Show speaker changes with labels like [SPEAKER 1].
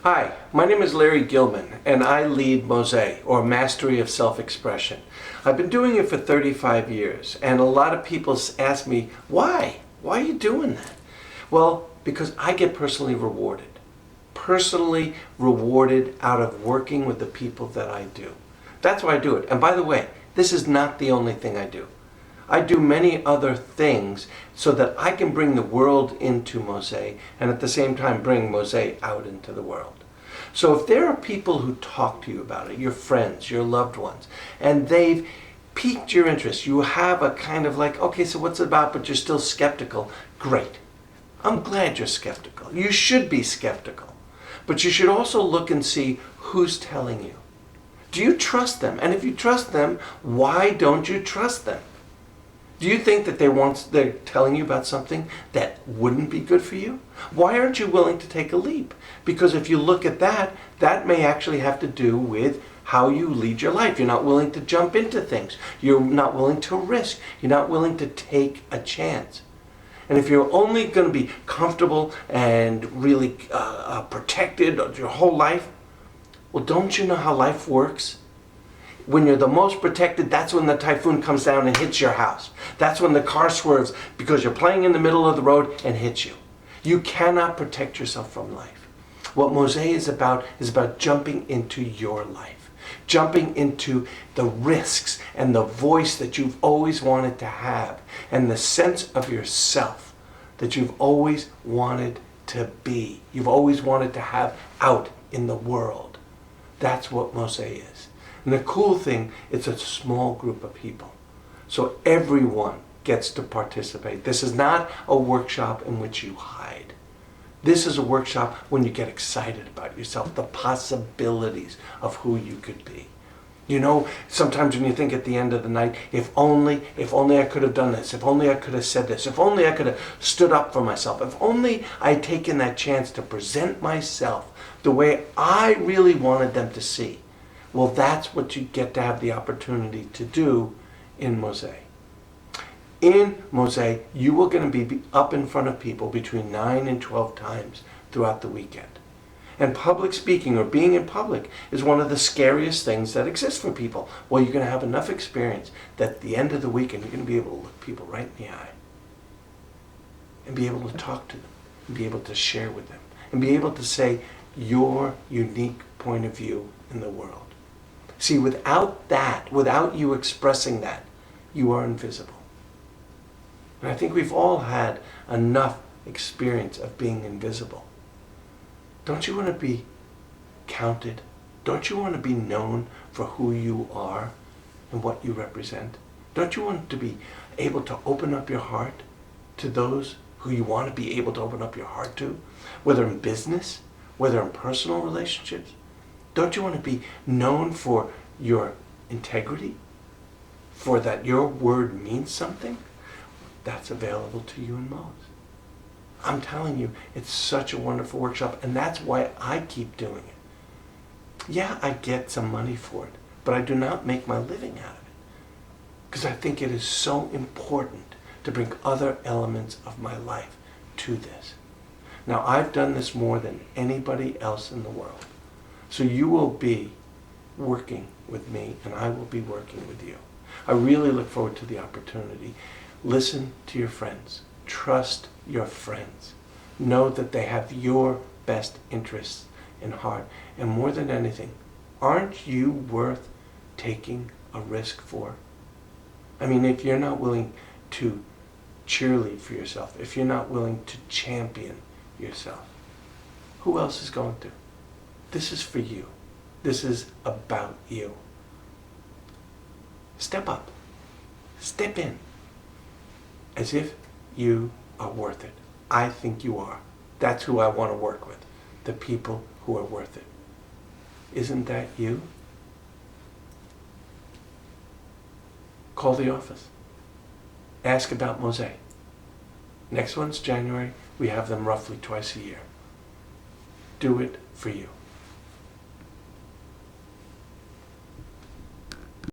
[SPEAKER 1] Hi, my name is Larry Gilman, and I lead MOSE, or Mastery of Self-Expression. I've been doing it for 35 years, and a lot of people ask me, why? Why are you doing that? Well, because I get personally rewarded. Personally rewarded out of working with the people that I do. That's why I do it. And by the way, this is not the only thing I do. I do many other things so that I can bring the world into MOSE and at the same time bring MOSE out into the world. So if there are people who talk to you about it, your friends, your loved ones, and they've piqued your interest, you have a kind of like, okay, so what's it about, but you're still skeptical, great. I'm glad you're skeptical. You should be skeptical. But you should also look and see who's telling you. Do you trust them? And if you trust them, why don't you trust them? Do you think that they're telling you about something that wouldn't be good for you? Why aren't you willing to take a leap? Because if you look at that, that may actually have to do with how you lead your life. You're not willing to jump into things. You're not willing to risk. You're not willing to take a chance. And if you're only going to be comfortable and really protected your whole life, well, don't you know how life works? When you're the most protected, that's when the typhoon comes down and hits your house. That's when the car swerves because you're playing in the middle of the road and hits you. You cannot protect yourself from life. What MOSE is about jumping into your life. Jumping into the risks and the voice that you've always wanted to have and the sense of yourself that you've always wanted to be. You've always wanted to have out in the world. That's what MOSE is. And the cool thing, it's a small group of people. So everyone gets to participate. This is not a workshop in which you hide. This is a workshop when you get excited about yourself, the possibilities of who you could be. You know, sometimes when you think at the end of the night, if only I could have done this, if only I could have said this, if only I could have stood up for myself, if only I had taken that chance to present myself the way I really wanted them to see. Well, that's what you get to have the opportunity to do in MOSE. In MOSE, you are going to be up in front of people between 9 and 12 times throughout the weekend. And public speaking or being in public is one of the scariest things that exists for people. Well, you're going to have enough experience that at the end of the weekend, you're going to be able to look people right in the eye and be able to talk to them and be able to share with them and be able to say your unique point of view in the world. See, without that, without you expressing that, you are invisible. And I think we've all had enough experience of being invisible. Don't you want to be counted? Don't you want to be known for who you are and what you represent? Don't you want to be able to open up your heart to those who you want to be able to open up your heart to? Whether in business, whether in personal relationships? Don't you want to be known for your integrity? For that your word means something? That's available to you in MOSE. I'm telling you, it's such a wonderful workshop, and that's why I keep doing it. Yeah, I get some money for it, but I do not make my living out of it. Because I think it is so important to bring other elements of my life to this. Now, I've done this more than anybody else in the world. So you will be working with me, and I will be working with you. I really look forward to the opportunity. Listen to your friends. Trust your friends. Know that they have your best interests in heart. And more than anything, aren't you worth taking a risk for? I mean, if you're not willing to cheerlead for yourself, if you're not willing to champion yourself, who else is going to? This is for you. This is about you. Step up. Step in. As if you are worth it. I think you are. That's who I want to work with. The people who are worth it. Isn't that you? Call the office. Ask about MOSE. Next one's January. We have them roughly twice a year. Do it for you.